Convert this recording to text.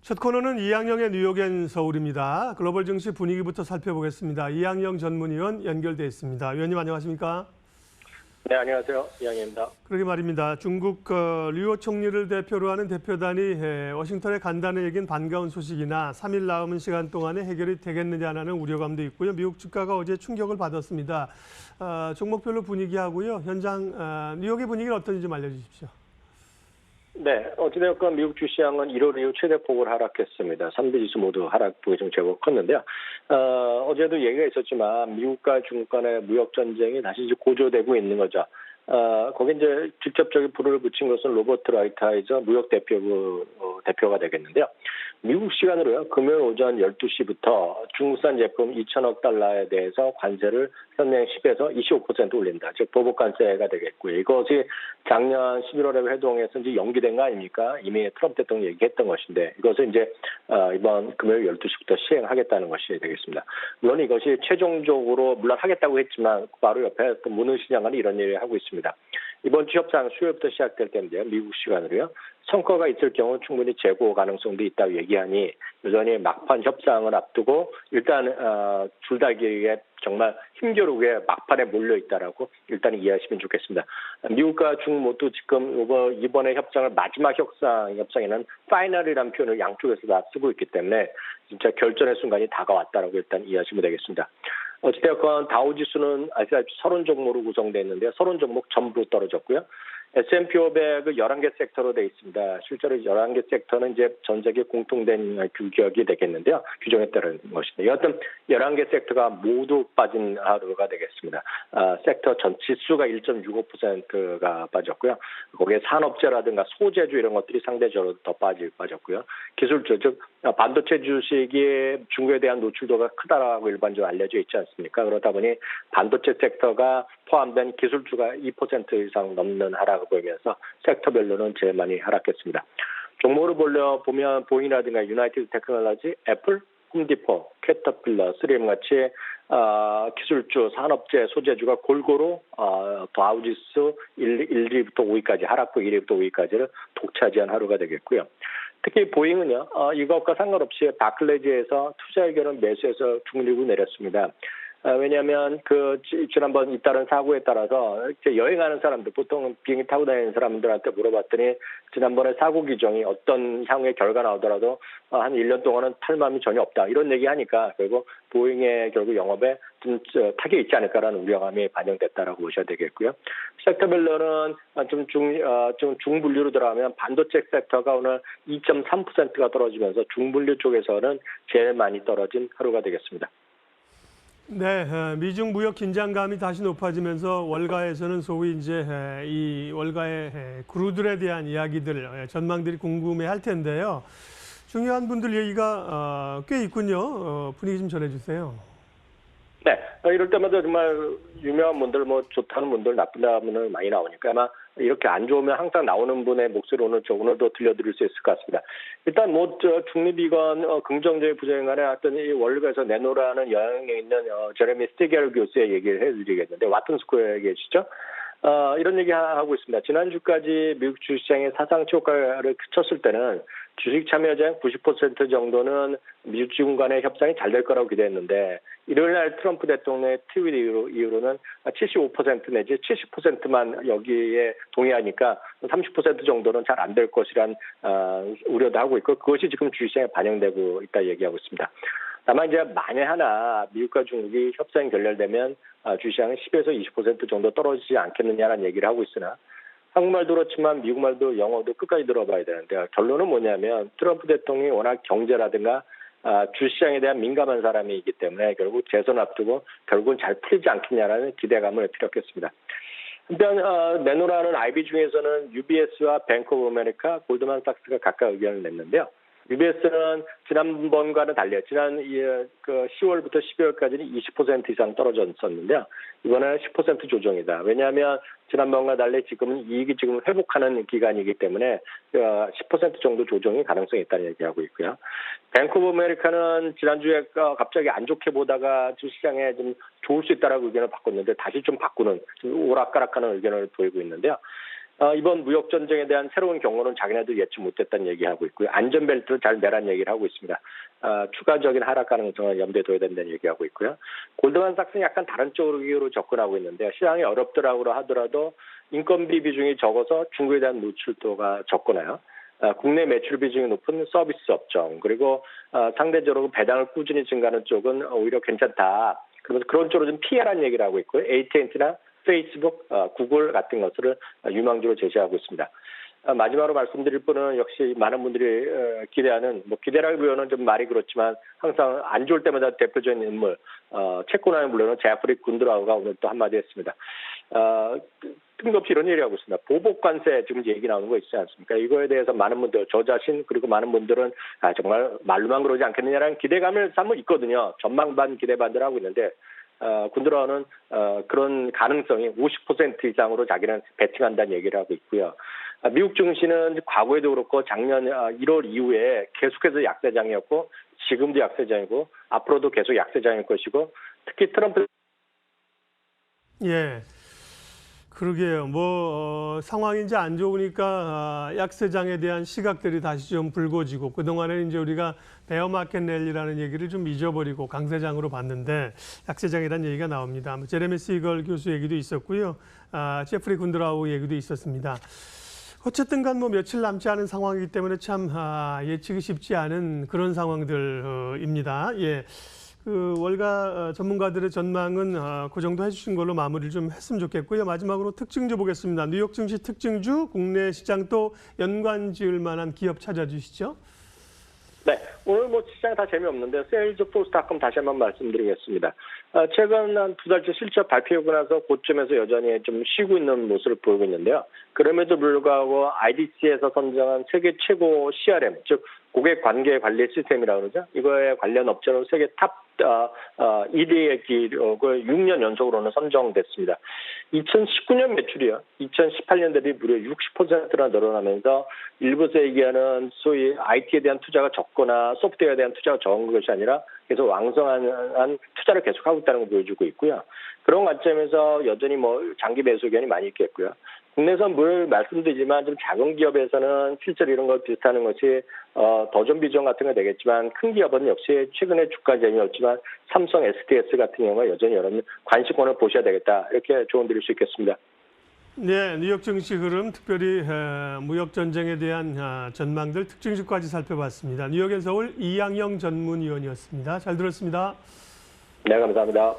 첫 코너는 이항영의 뉴욕 앤 서울입니다. 글로벌 증시 분위기부터 살펴보겠습니다. 이항영 전문위원 연결돼 있습니다. 위원님 안녕하십니까? 네, 안녕하세요. 이항영입니다. 그러게 말입니다. 중국 류호 총리를 대표로 하는 대표단이 워싱턴에 간다는 얘기는 반가운 소식이나 3일 남은 시간 동안에 해결이 되겠느냐는 우려감도 있고요. 미국 주가가 어제 충격을 받았습니다. 종목별로 분위기하고요. 현장 뉴욕의 분위기는 어떤지 좀 알려주십시오. 네, 어찌되었건 미국 주시장은 1월 이후 최대 폭을 하락했습니다. 3대 지수 모두 하락폭이 좀 제법 컸는데요. 어제도 얘기가 있었지만 미국과 중국 간의 무역 전쟁이 다시 이제 고조되고 있는 거죠. 거기 이제 직접적인 불을 붙인 것은 로버트 라이트하이저 무역 대표가 되겠는데요. 미국 시간으로요, 금요일 오전 12시부터 중국산 제품 2천억 달러에 대해서 관세를 현행 10에서 25% 올린다. 즉, 보복 관세가 되겠고요. 이것이 작년 11월에 회동에서 이제 연기된 거 아닙니까? 이미 트럼프 대통령이 얘기했던 것인데, 이것을 이제, 이번 금요일 12시부터 시행하겠다는 것이 되겠습니다. 물론 이것이 최종적으로, 물론 하겠다고 했지만, 바로 옆에 또 문흥시장은 이런 일을 하고 있습니다. 이번 주 협상 수요일부터 시작될 텐데요. 미국 시간으로요. 성과가 있을 경우 충분히 재고 가능성도 있다고 얘기하니 여전히 막판 협상을 앞두고 일단 줄다리기에 정말 힘겨루게 막판에 몰려 있다라고 일단 이해하시면 좋겠습니다. 미국과 중국 모두 지금 이번에 협상을 마지막 협상에는 파이널이라는 표현을 양쪽에서 다 쓰고 있기 때문에 진짜 결전의 순간이 다가왔다라고 일단 이해하시면 되겠습니다. 어찌되었건 다우지수는 아시다시피 30 종목으로 구성되어 있는데요. 30 종목 전부 떨어졌고요. S&P 500은 11개 섹터로 되어 있습니다. 실제로 11개 섹터는 이제 전 세계 공통된 규격이 되겠는데요. 규정에 따른 것인데. 여하튼 11개 섹터가 모두 빠진 하루가 되겠습니다. 섹터 전 지수가 1.65%가 빠졌고요. 거기에 산업재라든가 소재주 이런 것들이 상대적으로 더 빠졌고요. 기술주, 즉 반도체 주식이 중국에 대한 노출도가 크다라고 일반적으로 알려져 있지 않습니까? 그러다 보니 반도체 섹터가 포함된 기술주가 2% 이상 넘는 하락을 보이면서 섹터별로는 제일 많이 하락했습니다. 종목으로 보면 보잉이라든가 유나이티드 테크놀로지, 애플, 홈디포, 캐터필러, 3M 같이 기술주, 산업재, 소재주가 골고루 다우지수 1위부터 5위까지 하락폭 1위부터 5위까지를 독차지한 하루가 되겠고요. 특히 보잉은요, 이것과 상관없이 바클레지에서 투자 의견을 매수해서 중립을 내렸습니다. 왜냐하면 지난번 잇따른 사고에 따라서 여행하는 사람들, 보통 비행기 타고 다니는 사람들한테 물어봤더니 지난번에 사고 규정이 어떤 향후의 결과 나오더라도 한 1년 동안은 탈 마음이 전혀 없다. 이런 얘기 하니까 결국 보잉의 결국 영업에 좀 타격이 있지 않을까라는 우려감이 반영됐다라고 보셔야 되겠고요. 섹터별로는 좀 중분류로 들어가면 반도체 섹터가 오늘 2.3%가 떨어지면서 중분류 쪽에서는 제일 많이 떨어진 하루가 되겠습니다. 네, 미중 무역 긴장감이 다시 높아지면서 월가에서는 소위 이제 이 월가의 그루들에 대한 이야기들, 전망들이 궁금해할 텐데요. 중요한 분들 얘기가 꽤 있군요. 분위기 좀 전해주세요. 네, 이럴 때마다 정말 유명한 분들, 뭐 좋다는 분들, 나쁘다는 분들 많이 나오니까 아마 이렇게 안 좋으면 항상 나오는 분의 목소리 오늘도 들려드릴 수 있을 것 같습니다. 일단 중립이건 긍정적인 부정간에 어떤 이 월가에서 내놓으라는 영향에 있는 제레미 스티겔 교수의 얘기를 해드리겠는데 와튼 스퀘어에 계시죠? 이런 얘기 하고 있습니다. 지난주까지 미국 주식시장에 사상 최고가를 그쳤을 때는 주식 참여자의 90% 정도는 미국 지금 간의 협상이 잘 될 거라고 기대했는데 일요일날 트럼프 대통령의 트윗 이후로는 75% 내지 70%만 여기에 동의하니까 30% 정도는 잘 안 될 것이란 우려도 하고 있고 그것이 지금 주식시장에 반영되고 있다 얘기하고 있습니다. 다만 이제 만에 하나 미국과 중국이 협상이 결렬되면 주식시장은 10에서 20% 정도 떨어지지 않겠느냐라는 얘기를 하고 있으나 한국말도 그렇지만 미국말도 영어도 끝까지 들어봐야 되는데 결론은 뭐냐면 트럼프 대통령이 워낙 경제라든가 주시장에 대한 민감한 사람이기 때문에 결국 재선 앞두고 결국은 잘 풀리지 않겠냐라는 기대감을 피력했습니다. 한편 내노라는 IB 중에서는 UBS와 뱅크 오브 아메리카, 골드만삭스가 각각 의견을 냈는데요. UBS는 지난번과는 달리 지난 10월부터 12월까지는 20% 이상 떨어졌었는데요. 이번에는 10% 조정이다. 왜냐하면 지난번과 달리 지금은 이익이 지금 회복하는 기간이기 때문에 10% 정도 조정이 가능성이 있다는 얘기하고 있고요. 뱅크 오브 아메리카는 지난주에 갑자기 안 좋게 보다가 주시장에 좀 좋을 수 있다라고 의견을 바꿨는데 다시 좀 바꾸는 좀 오락가락하는 의견을 보이고 있는데요. 이번 무역 전쟁에 대한 새로운 경고는 자기네도 예측 못했다는 얘기하고 있고요. 안전벨트를 잘 매라는 얘기를 하고 있습니다. 추가적인 하락 가능성을 염두에 둬야 된다는 얘기하고 있고요. 골드만삭스는 약간 다른 쪽으로 접근하고 있는데 시장이 어렵더라고 하더라도 인건비 비중이 적어서 중국에 대한 노출도가 적거나요. 국내 매출 비중이 높은 서비스 업종 그리고 상대적으로 배당을 꾸준히 증가하는 쪽은 오히려 괜찮다. 그러면서 그런 쪽으로 좀 피해라는 얘기를 하고 있고요. AT&T나 페이스북, 구글 같은 것을 유망주로 제시하고 있습니다. 마지막으로 말씀드릴 분은 역시 많은 분들이 기대하는 기대라기보다는 좀 말이 그렇지만 항상 안 좋을 때마다 대표적인 인물 채권왕의 물론은 제프리 군드라우가 오늘 또 한마디 했습니다. 뜬금없이 이런 얘기를 하고 있습니다. 보복관세 지금 얘기 나오는 거 있지 않습니까? 이거에 대해서 많은 분들 저 자신 그리고 많은 분들은 정말 말로만 그러지 않겠느냐라는 기대감을 삼고 있거든요. 전망 반 기대 반대를 하고 있는데 군드라우는 그런 가능성이 50% 이상으로 자기는 베팅한다는 얘기를 하고 있고요. 미국 증시는 과거에도 그렇고 작년 1월 이후에 계속해서 약세장이었고 지금도 약세장이고 앞으로도 계속 약세장일 것이고 특히 트럼프 예. 그러게요. 상황이 이제 안 좋으니까 약세장에 대한 시각들이 다시 좀 붉어지고 그동안에는 이제 우리가 베어마켓 랠리라는 얘기를 좀 잊어버리고 강세장으로 봤는데 약세장이라는 얘기가 나옵니다. 제레미 시걸 교수 얘기도 있었고요. 제프리 군드라우 얘기도 있었습니다. 어쨌든 간 며칠 남지 않은 상황이기 때문에 참 예측이 쉽지 않은 그런 상황들입니다. 예. 월가 전문가들의 전망은 그 정도 해주신 걸로 마무리를 좀 했으면 좋겠고요. 마지막으로 특징주 보겠습니다. 뉴욕 증시 특징주, 국내 시장 또 연관 지을 만한 기업 찾아주시죠. 네, 오늘 시장이 다 재미없는데 세일즈포스닷컴 다시 한번 말씀드리겠습니다. 최근 한 2달째 실적 발표하고 나서 고점에서 여전히 좀 쉬고 있는 모습을 보이고 있는데요. 그럼에도 불구하고 IDC에서 선정한 세계 최고 CRM, 즉 고객 관계 관리 시스템이라고 그러죠. 이거에 관련 업체로 세계 탑 2대의 기록을 6년 연속으로는 선정됐습니다. 2019년 매출이요. 2018년 대비 무려 60%나 늘어나면서 일부에서 얘기하는 소위 IT에 대한 투자가 적거나 소프트웨어에 대한 투자가 적은 것이 아니라 계속 왕성한 투자를 계속하고 있다는 걸 보여주고 있고요. 그런 관점에서 여전히 장기 매수 의견이 많이 있겠고요. 국내선 늘 말씀드리지만 좀 작은 기업에서는 실제로 이런 걸 비슷하는 것이 더존 비전 같은 거 되겠지만 큰 기업은 역시 최근에 주가 재미없지만 삼성, SDS 같은 경우가 여전히 여러분 관심권을 보셔야 되겠다 이렇게 조언 드릴 수 있겠습니다. 네, 뉴욕 증시 흐름 특별히 무역 전쟁에 대한 전망들 특징주까지 살펴봤습니다. 뉴욕엔 서울 이양영 전문위원이었습니다. 잘 들었습니다. 네, 감사합니다.